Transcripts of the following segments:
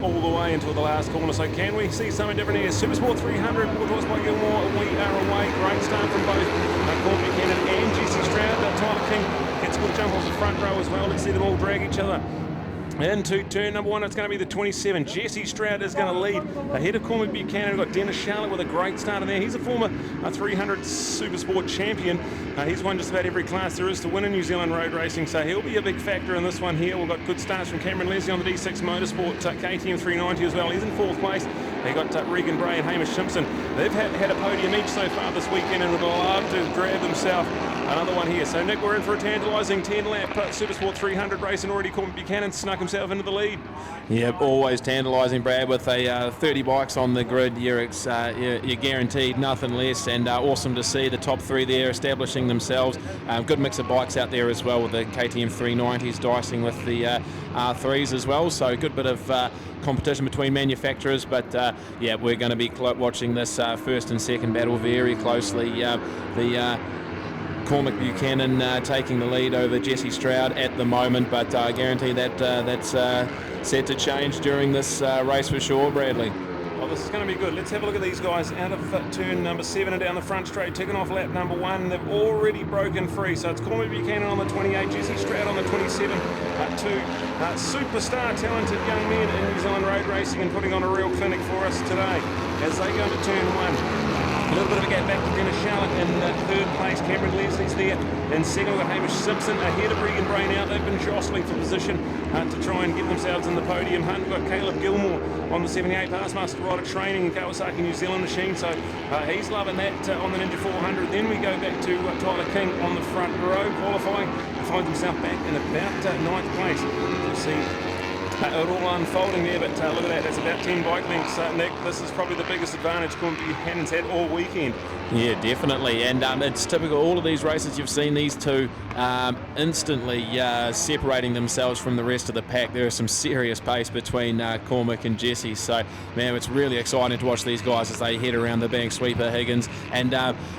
all the way until the last corner. So can we see something different here? Supersport 300, brought to us by Gilmore. We are away. Great start from both Corn Buchanan and Jesse Stroud. Tyler King gets a good jump off the front row as well. Let's see them all drag each other into turn number one. It's going to be the 27. Jesse Stroud is going to lead ahead of Cormac Buchanan. We've got Dennis Charlotte with a great start in there. He's a former 300 Supersport champion. He's won just about every class there is to win in New Zealand road racing, so he'll be a big factor in this one here. We've got good starts from Cameron Leslie on the D6 Motorsport, KTM 390 as well. He's in fourth place. They got Regan Bray and Hamish Simpson. They've had a podium each so far this weekend and would love to grab themselves another one here. So Nick, we're in for a tantalising 10-lap Supersport 300 race, and already Cormac Buchanan snuck himself into the lead. Yep, always tantalising, Brad. With a 30 bikes on the grid, you're guaranteed nothing less, and awesome to see the top three there establishing themselves. Good mix of bikes out there as well, with the KTM 390s dicing with the R3s as well, so good bit of competition between manufacturers. But yeah, we're going to be watching this first and second battle very closely. Cormac Buchanan taking the lead over Jesse Stroud at the moment, but I guarantee that that's set to change during this race for sure, Bradley. Well, this is going to be good. Let's have a look at these guys out of turn number 7 and down the front straight, ticking off lap number 1. They've already broken free, so it's Cormac Buchanan on the 28, Jesse Stroud on the 27. Two superstar talented young men in New Zealand road racing and putting on a real clinic for us today as they go into turn 1. A little bit of a gap back to Dennis Charlotte in third place. Cameron Leslie's there in second. We've got Hamish Simpson ahead of Regan Bray now. They've been jostling for position to try and get themselves in the podium hunt. We've got Caleb Gilmore on the 78 Passmaster rider training in Kawasaki New Zealand machine, so he's loving that on the Ninja 400. Then we go back to Tyler King on the front row qualifying. He finds himself back in about 9th place. You'll see it all unfolding there, but look at that, that's about 10 bike lengths. Nick, this is probably the biggest advantage Cormac Buchanan's had all weekend. Yeah, definitely, and it's typical, all of these races you've seen these two instantly separating themselves from the rest of the pack. There is some serious pace between Cormac and Jesse, so man, it's really exciting to watch these guys as they head around the bank sweeper Higgins, and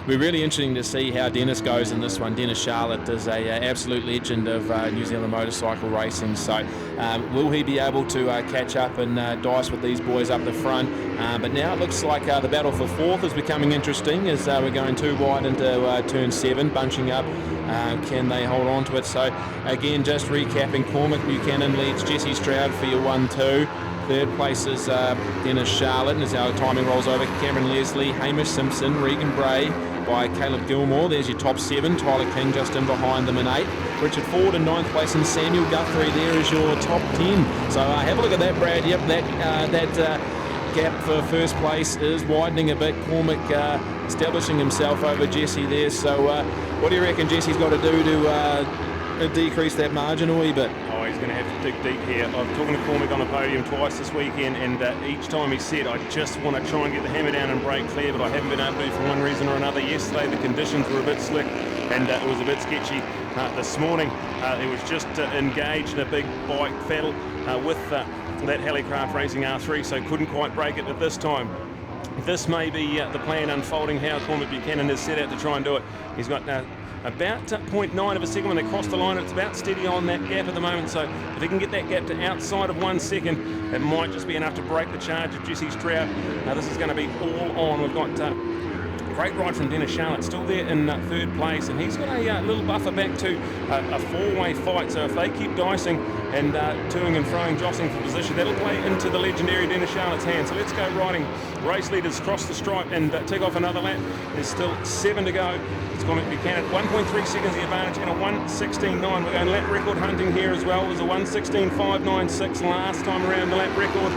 we're really interesting to see how Dennis goes in this one. Dennis Charlotte is a absolute legend of New Zealand motorcycle racing, so will he be able to catch up and dice with these boys up the front? But now it looks like the battle for fourth is becoming interesting as we're going too wide into turn 7, bunching up. Can they hold on to it? So again, just recapping, Cormac Buchanan leads Jesse Stroud for your 1-2. Third place is Dennis Charlotte, and as our timing rolls over, Cameron Leslie, Hamish Simpson, Regan Bray by Caleb Gilmore. There's your top 7. Tyler King just in behind them in 8. Richard Ford in 9th place, and Samuel Guthrie there is your top 10. So have a look at that, Brad. Yep, that gap for first place is widening a bit. Cormac establishing himself over Jesse there. So what do you reckon Jesse's got to do to decrease that margin a wee bit? Oh, he's going to have to dig deep here. I'm talking to Cormac on the podium twice this weekend, and each time he said, I just want to try and get the hammer down and break clear, but I haven't been able to for one reason or another. Yesterday the conditions were a bit slick and it was a bit sketchy. This morning he was just engaged in a big bike battle with that Hallicraft Racing R3, so couldn't quite break it at this time. This may be the plan unfolding, how Cormac Buchanan has set out to try and do it. He's got about 0.9 of a second when they cross the line. It's about steady on that gap at the moment, so if he can get that gap to outside of 1 second, it might just be enough to break the charge of Jesse Stroud. This is going to be all on. We've got great ride from Dennis Charlotte, still there in third place, and he's got a little buffer back to a 4-way fight, so if they keep dicing and toing and froing, jostling for position, that'll play into the legendary Dennis Charlotte's hands. So let's go riding. Race leaders cross the stripe and tick off another lap. There's still 7 to go. It's Cormac Buchanan, 1.3 seconds the advantage and a 1:16.9. We're going lap record hunting here as well. It was a 1:16.596 last time around the lap record,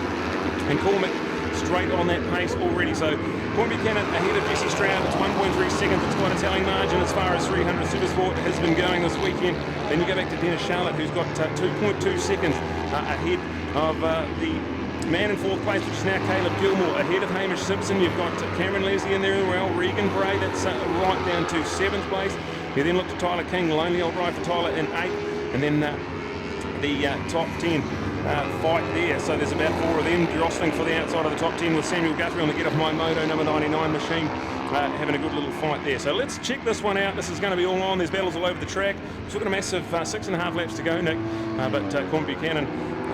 and Cormac straight on that pace already. So Cormac Buchanan ahead of Jesse Stroud. It's 1.3 seconds. It's quite a telling margin as far as 300 Supersport has been going this weekend. Then you go back to Dennis Charlotte, who's got 2.2 seconds ahead of the man in fourth place, which is now Caleb Gilmore. Ahead of Hamish Simpson, you've got Cameron Leslie in there as well. Regan Bray, that's right down to 7th place. You then look to Tyler King, lonely old ride for Tyler in 8th. And then the top 10 fight there. So there's about 4 of them jostling for the outside of the top 10, with Samuel Guthrie on the Get Off My Moto number 99 machine having a good little fight there. So let's check this one out. This is going to be all on. There's battles all over the track. We've got a massive 6.5 laps to go, Nick. But Cormac Buchanan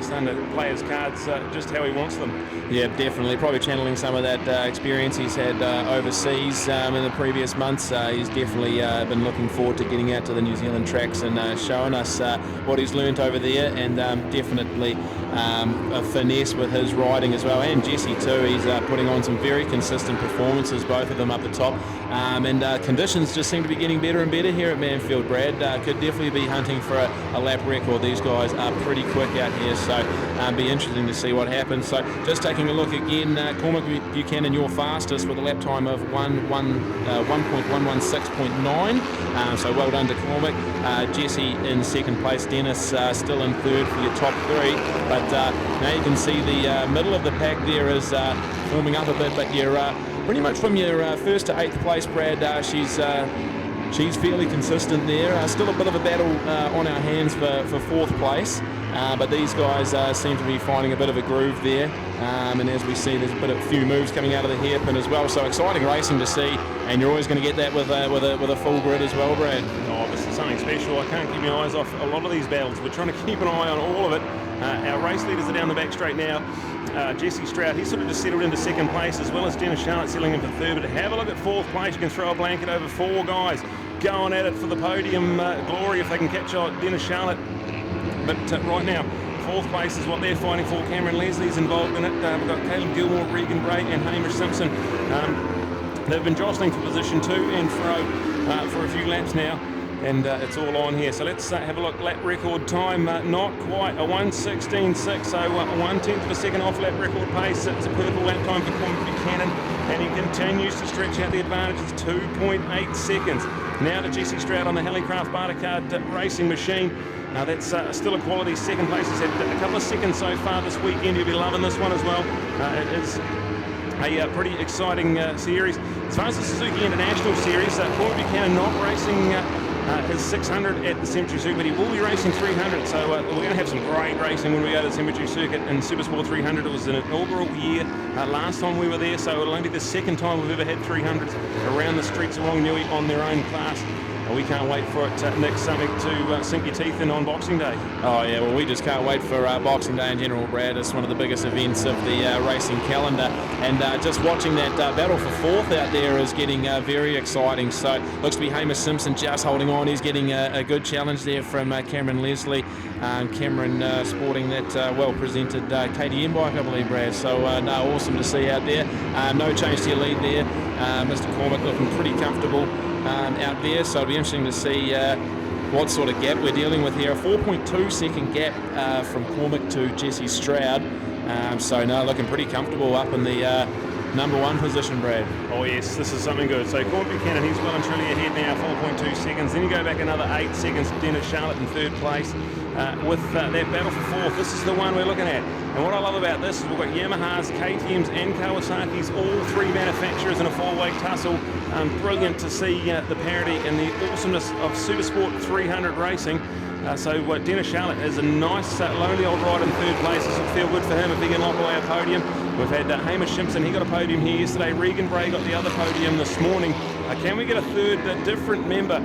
starting to play his cards just how he wants them. Yeah, definitely. Probably channeling some of that experience he's had overseas in the previous months. He's definitely been looking forward to getting out to the New Zealand tracks and showing us what he's learnt over there, and definitely a finesse with his riding as well. And Jesse too, he's putting on some very consistent performances, both of them up the top. And conditions just seem to be getting better and better here at Manfeild, Brad. Could definitely be hunting for a lap record. These guys are pretty quick out here, so be interesting to see what happens. So just taking a look again, Cormac Buchanan, your fastest with a lap time of 1:116.9. So well done to Cormac. Jesse in second place, Dennis still in third for your top three. But now you can see the middle of the pack there is forming up a bit, but you're pretty much from your first to eighth place, Brad. She's fairly consistent there. Still a bit of a battle on our hands for fourth place, but these guys seem to be finding a bit of a groove there. And as we see, there's a few moves coming out of the hairpin as well. So exciting racing to see, and you're always going to get that with a full grid as well, Brad. Oh, this is something special. I can't keep my eyes off a lot of these battles. We're trying to keep an eye on all of it. Our race leaders are down the back straight now. Jesse Stroud, he's sort of just settled into second place, as well as Dennis Charlotte settling in for third. But have a look at fourth place. You can throw a blanket over four guys going at it for the podium glory if they can catch Dennis Charlotte. But right now, fourth place is what they're fighting for. Cameron Leslie's involved in it. We've got Caleb Gilmore, Regan Bray and Hamish Simpson. They've been jostling for position to and fro for a few laps now. And it's all on here. So let's have a look. Lap record time, not quite a 1:16.6, so 1/10 of a second off lap record pace. It's a purple lap time for Cormac Buchanan, and he continues to stretch out the advantage. It's 2.8 seconds. Now to Jesse Stroud on the Hallicraft Bartercard racing machine. Now that's still a quality second place. He's had a couple of seconds so far this weekend. You'll be loving this one as well. It is a pretty exciting series. As far as the Suzuki International Series, Cormac Buchanan not racing his 600 at the Cemetery Circuit, but he will be racing 300, so we're going to have some great racing when we go to the Cemetery Circuit in Supersport 300. It was an inaugural year last time we were there, so it'll only be the second time we've ever had 300s around the streets of Whanganui on their own class. We can't wait for it, Nick, something to sink your teeth in on Boxing Day. Oh yeah, well we just can't wait for Boxing Day in general, Brad. It's one of the biggest events of the racing calendar, and just watching that battle for fourth out there is getting very exciting. So looks to be Hamish Simpson just holding on. He's getting a good challenge there from Cameron Leslie. Cameron sporting that well-presented KTM bike, I believe, Brad. So no, awesome to see out there. No change to your lead there. Mr. Cormac looking pretty comfortable out there, so it'll be interesting to see what sort of gap we're dealing with here. A 4.2 second gap from Cormac to Jesse Stroud. So no, looking pretty comfortable up in the number one position, Brad. Oh yes, this is something good. So Cormac Buchanan, he's well and truly ahead now, 4.2 seconds. Then you go back another 8 seconds to Dennis Charlotte in third place. With that battle for fourth, this is the one we're looking at. And what I love about this is we've got Yamahas, KTMs and Kawasaki's, all three manufacturers in a four-way tussle. Brilliant to see the parity and the awesomeness of Supersport 300 racing. So Dennis Charlotte is a nice lonely old ride in third place. This will feel good for him if he can lock away a podium. We've had Hamish Simpson, he got a podium here yesterday. Regan Bray got the other podium this morning. Can we get a third different member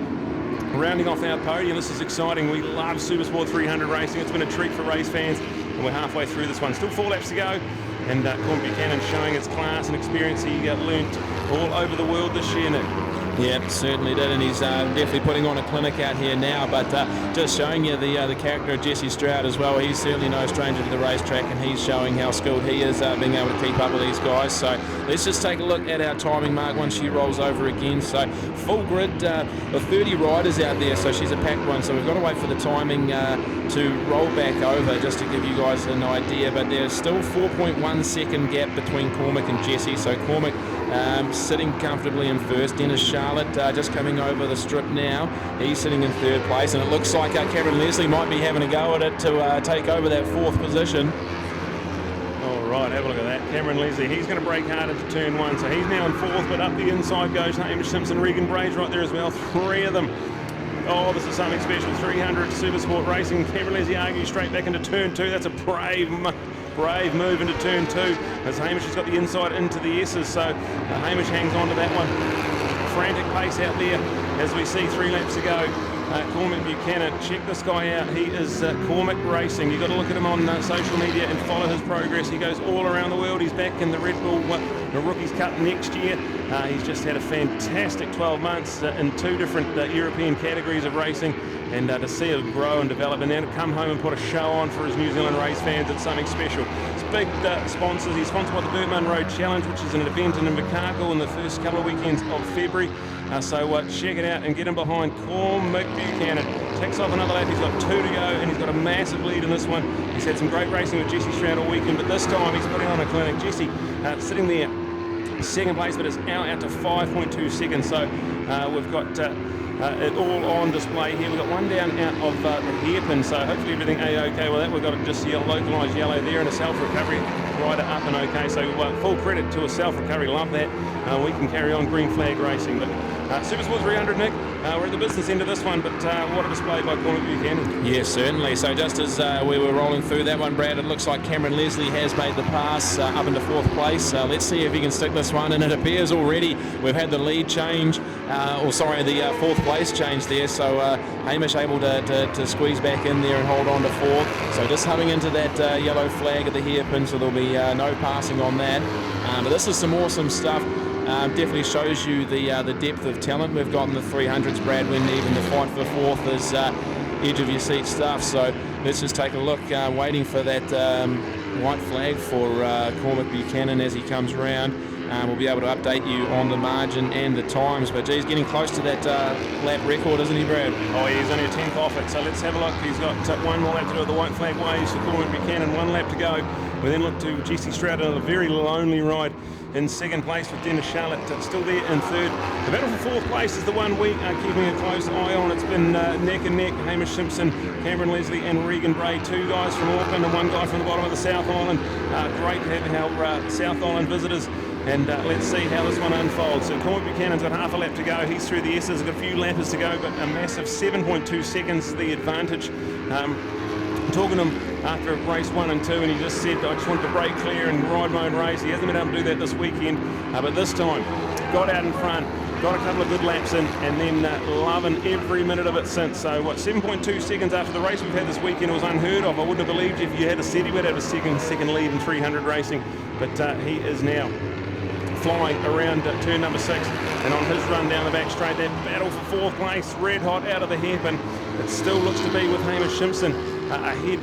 rounding off our podium? This is exciting. We love Supersport 300 racing. It's been a treat for race fans, and we're halfway through this one. Still 4 laps to go, and Cormac Buchanan showing his class and experience he learnt all over the world this year, Nick. Yeah, certainly did, and he's definitely putting on a clinic out here now, but just showing you the character of Jesse Stroud as well. He's certainly no stranger to the racetrack, and he's showing how skilled he is being able to keep up with these guys. So let's just take a look at our timing mark once she rolls over again. So full grid of 30 riders out there, so she's a packed one, so we've got to wait for the timing to roll back over just to give you guys an idea, but there's still 4.1 second gap between Cormac and Jesse. So Cormac sitting comfortably in first. Dennis Charlotte just coming over the strip now. He's sitting in third place, and it looks like Cameron Leslie might be having a go at it to take over that fourth position. All right, have a look at that. Cameron Leslie, he's going to brake hard into turn one, so he's now in fourth, but up the inside goes Hamish Simpson. Regan Bray's right there as well, 3 of them. Oh, this is something special. 300 Supersport racing. Cameron Leslie argues straight back into turn 2. That's a brave move into turn 2, as Hamish has got the inside into the S's, so Hamish hangs on to that one. Frantic pace out there as we see 3 laps to go. Cormac Buchanan. Check this guy out. He is Cormac Racing. You've got to look at him on social media and follow his progress. He goes all around the world. He's back in the Red Bull the Rookies Cup next year. He's just had a fantastic 12 months in 2 different European categories of racing, and to see it grow and develop and then come home and put a show on for his New Zealand race fans, it's something special. It's big sponsors. He's sponsored by the Burtman Road Challenge, which is an event in Invercargill in the first couple of weekends of February. So check it out and get him behind Cormac Buchanan. Takes off another lap. He's got 2 to go, and he's got a massive lead in this one. He's had some great racing with Jesse Stroud all weekend, but this time he's putting on a clinic. Jesse sitting there second place, but it's out to 5.2 seconds. So we've got it all on display here. We've got one down out of the hairpin, so hopefully everything A-OK with that. We've got just localised yellow there and a self-recovery rider up and OK. So full credit to a self-recovery. Love that. We can carry on green flag racing. But Super Sport 300, Nick, we're at the business end of this one, but what a display by Cormac Buchanan. Yes, certainly. So just as we were rolling through that one, Brad, it looks like Cameron Leslie has made the pass up into 4th place. Let's see if he can stick this one, and it appears already we've had the lead change, the 4th place change there. So Hamish able to squeeze back in there and hold on to 4th. So just humming into that yellow flag at the hairpin, so there'll be no passing on that. But this is some awesome stuff. Definitely shows you the depth of talent we've got in the 300s, Brad, when even the fight for 4th is edge of your seat stuff. So let's just take a look, waiting for that white flag for Cormac Buchanan as he comes around. We'll be able to update you on the margin and the times, but geez, getting close to that lap record, isn't he, Brad? Oh, yeah, he's only a 10th off it, so let's have a look. He's got 1 more lap to do. The white flag waves for Cormac Buchanan, 1 lap to go. We then look to Jesse Stroud on a very lonely ride in 2nd place with Dennis Charlotte still there in 3rd. The battle for 4th place is the one we are keeping a close eye on. It's been neck and neck. Hamish Simpson, Cameron Leslie and Regan Bray, 2 guys from Auckland and 1 guy from the bottom of the South Island. Great to have our South Island visitors. And let's see how this one unfolds. So Cormac Buchanan's got half a lap to go. He's through the S's, got a few lappers to go, but a massive 7.2 seconds the advantage. Talking to him after race 1 and 2, and he just said, I just want to break clear and ride my own race. He hasn't been able to do that this weekend, but this time got out in front, got a couple of good laps in, and then loving every minute of it since. So 7.2 seconds after the race we've had this weekend was unheard of. I wouldn't have believed if you had said he would have a second lead in 300 racing, but he is now flying around turn number 6, and on his run down the back straight, that battle for 4th place, red hot out of the hairpin. It still looks to be with Hamish Simpson ahead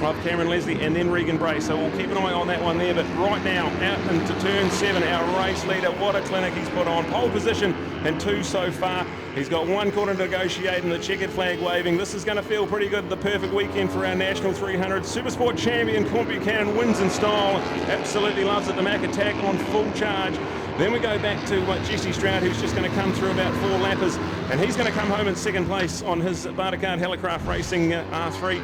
of Cameron Leslie and then Regan Bray, so we'll keep an eye on that one there. But right now, out into turn 7, our race leader, what a clinic he's put on. Pole position and 2 so far. He's got 1 quarter to negotiate and the checkered flag waving. This is going to feel pretty good. The perfect weekend for our National 300. Supersport champion Cormac Buchanan wins in style. Absolutely loves it. The Mac attack on full charge. Then we go back to Jesse Stroud, who's just going to come through about 4 lappers, and he's going to come home in 2nd place on his Bartercard Helicraft Racing R3.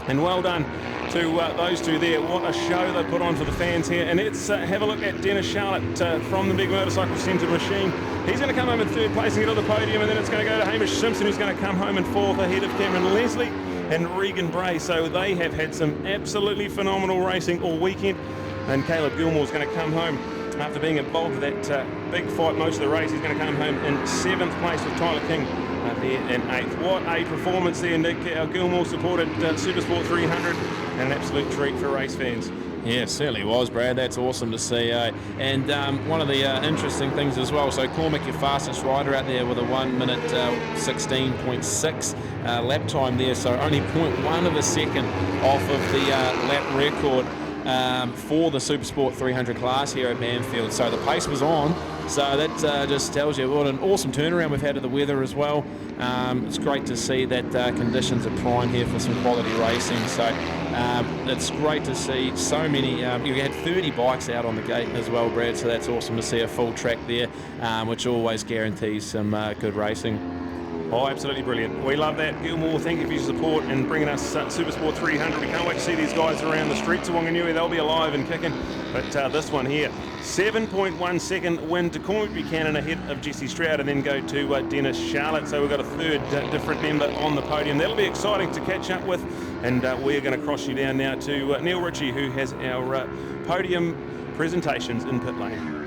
And well done to those 2 there. What a show they put on for the fans here. And let's have a look at Dennis Charlotte from the Big Motorcycle Centre machine. He's going to come home in 3rd place and get on the podium, and then it's going to go to Hamish Simpson, who's going to come home in 4th ahead of Cameron Leslie and Regan Bray. So they have had some absolutely phenomenal racing all weekend, and Caleb Gilmore's going to come home after being involved with that big fight most of the race. He's going to come home in 7th place with Tyler King there in 8th. What a performance there, Nick. Our Gilmore supported Supersport 300, and an absolute treat for race fans. Yeah, it certainly was, Brad. That's awesome to see. And one of the interesting things as well, so Cormac, your fastest rider out there with a 1 minute 16.6 lap time there, so only 0.1 of a second off of the lap record for the Supersport 300 class here at Manfeild. So the pace was on, so that just tells you what an awesome turnaround we've had of the weather as well. It's great to see that conditions are prime here for some quality racing. So it's great to see so many. You had 30 bikes out on the gate as well, Brad, so that's awesome to see a full track there, which always guarantees some good racing. Oh, absolutely brilliant. We love that. Gilmore, thank you for your support and bringing us Supersport 300. We can't wait to see these guys around the streets of Wanganui. They'll be alive and kicking. But this one here, 7.1 second win to Cormac Buchanan ahead of Jesse Stroud, and then go to Dennis Charlotte. So we've got a 3rd different member on the podium. That'll be exciting to catch up with. And we're going to cross you down now to Neil Ritchie, who has our podium presentations in pit lane.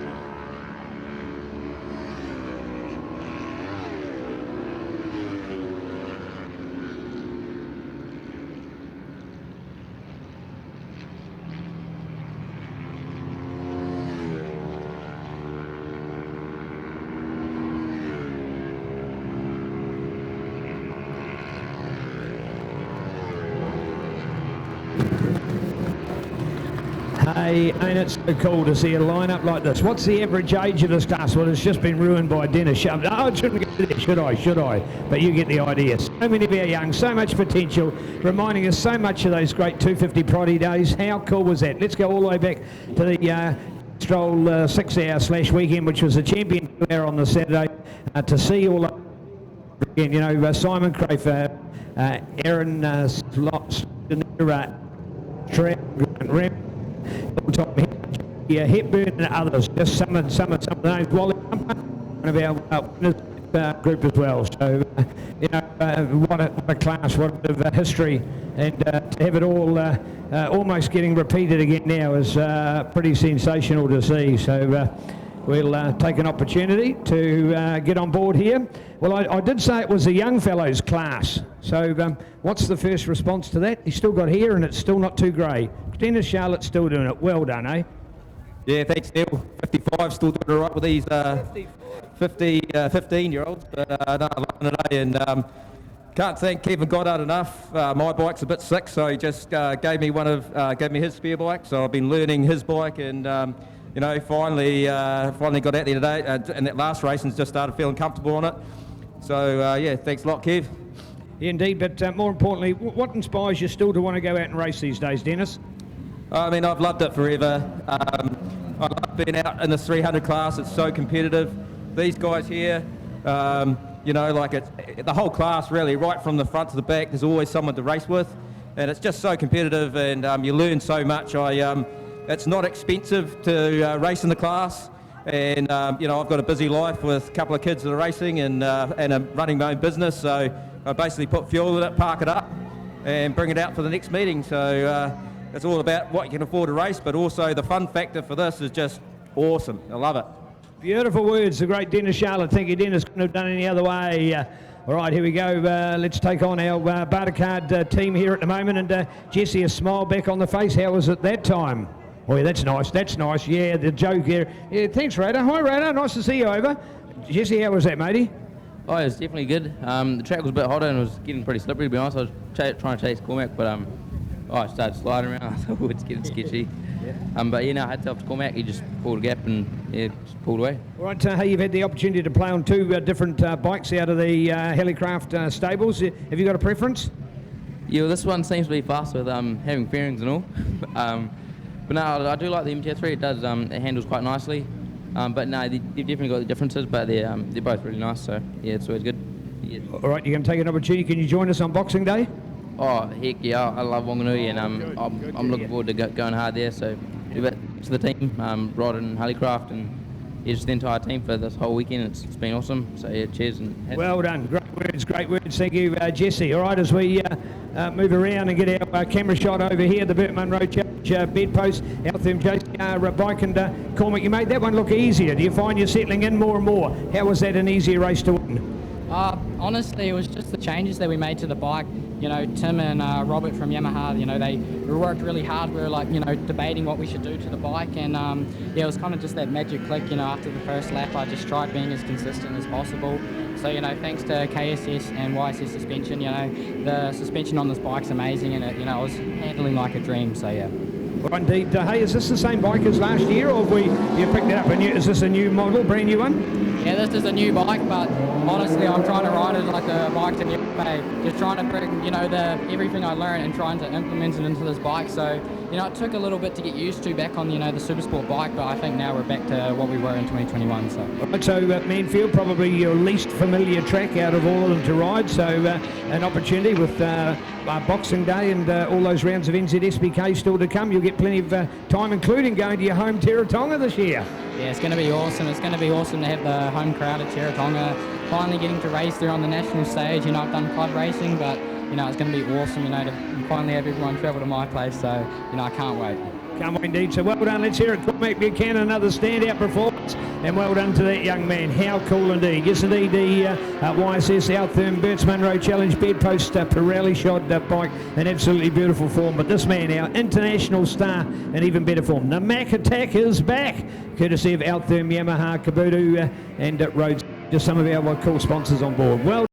Hey, ain't it so cool to see a lineup like this? What's the average age of this class? Well, it's just been ruined by Dennis Shum. Oh, it shouldn't go there, should I? But you get the idea. So many very young, so much potential, reminding us so much of those great 250 Proddy days. How cool was that? Let's go all the way back to the Stroll 6-hour/weekend, which was a champion 2-hour on the Saturday, to see all again, you know, Simon Crafer, Aaron Hepburn and others, just some of the names. Wally, one of our winners group as well. So, you know, what a class, what a bit of history, and to have it all almost getting repeated again now is pretty sensational to see. So we'll take an opportunity to get on board here. Well, I did say it was a young fellows class. So what's the first response to that? He's still got hair and it's still not too grey. Dennis Charlotte's still doing it. Well done, eh? Yeah, thanks, Neil. 55, still doing all right with these 15-year-olds. But no, loving it today, and can't thank Kevin Goddard enough. My bike's a bit sick, so he just gave me his spare bike. So I've been learning his bike, and you know, finally got out there today. And that last race and just started feeling comfortable on it. So yeah, thanks a lot, Kev. Yeah, indeed, but more importantly, what inspires you still to want to go out and race these days, Dennis? I mean, I've loved it forever. I love being out in this 300 class. It's so competitive. These guys here, you know, like the whole class really, right from the front to the back, there's always someone to race with, and it's just so competitive, and you learn so much. It's not expensive to race in the class, and you know, I've got a busy life with a couple of kids that are racing, and I'm running my own business, so I basically put fuel in it, park it up, and bring it out for the next meeting. So it's all about what you can afford to race, but also the fun factor for this is just awesome. I love it. Beautiful words, the great Dennis Charlotte. Thank you, Dennis. Couldn't have done any other way. All right, here we go. Let's take on our Bartercard team here at the moment. And Jesse, a smile back on the face. How was it that time? Oh, yeah, that's nice. That's nice. Yeah, the joke here. Yeah, thanks, Raider. Hi, Raider. Nice to see you over. Jesse, how was that, matey? Oh, it was definitely good. The track was a bit hotter and it was getting pretty slippery, to be honest. I was trying to chase Cormac, but I started sliding around. I thought it was getting sketchy. But yeah, no, I had to help Cormac. He just pulled a gap and just pulled away. All right, hey, you've had the opportunity to play on two different bikes out of the Helicraft stables. Have you got a preference? Yeah, well, this one seems to be faster with having fairings and all. But no, I do like the MTR3. It does. It handles quite nicely. But no, they've definitely got the differences. But they're both really nice. So yeah, it's always good. Yeah. All right, you're going to take an opportunity. Can you join us on Boxing Day? Oh heck yeah, I love Wanganui, and I'm looking forward to going hard there. So do that to the team, Rod and Helicraft, and just the entire team for this whole weekend. It's been awesome. So yeah, cheers and well done. Great words. Thank you, Jesse. All right, as we move around and get our camera shot over here, the Burt Munro Challenge bedpost, Altherm JCR bike, and Cormac, you made that one look easier. Do you find you're settling in more and more? How was that an easier race to win? Honestly, it was just the changes that we made to the bike. You know, Tim and Robert from Yamaha, you know, they worked really hard. We were like, you know, debating what we should do to the bike, and yeah, it was kind of just that magic click. You know, after the first lap, I just tried being as consistent as possible. So, you know, thanks to KSS and YSS suspension, you know, the suspension on this bike's amazing, and it, you know, I was handling like a dream. So yeah. Well, indeed. Hey, is this the same bike as last year, or have you picked it up? Is this a new model, brand new one? Yeah, this is a new bike, but honestly, I'm trying to ride it like a bike to new way. Just trying to bring, you know, everything I learned and trying to implement it into this bike. So, you know, it took a little bit to get used to back on, you know, the Supersport bike, but I think now we're back to what we were in 2021. So, right, so Manfeild, probably your least familiar track out of all of them to ride. So, an opportunity with Boxing Day and all those rounds of NZSBK still to come. You'll get plenty of time, including going to your home Teretonga this year. Yeah, it's going to be awesome. It's going to be awesome to have the home crowd at Teretonga. Finally getting to race there on the national stage. You know, I've done club racing, but, you know, it's going to be awesome, you know, to finally have everyone travel to my place. So, you know, I can't wait. Can't wait indeed. So well done. Let's hear it. Cormac Buchanan, another standout performance. And well done to that young man. How cool indeed. Yes, indeed, the YSS Altherm Burt Munro Challenge bedpost Pirelli shod bike in absolutely beautiful form. But this man, our international star, in even better form. The Mac Attack is back, courtesy of Altherm, Yamaha, Kabuto, and Rhodes. Just some of our cool sponsors on board. Well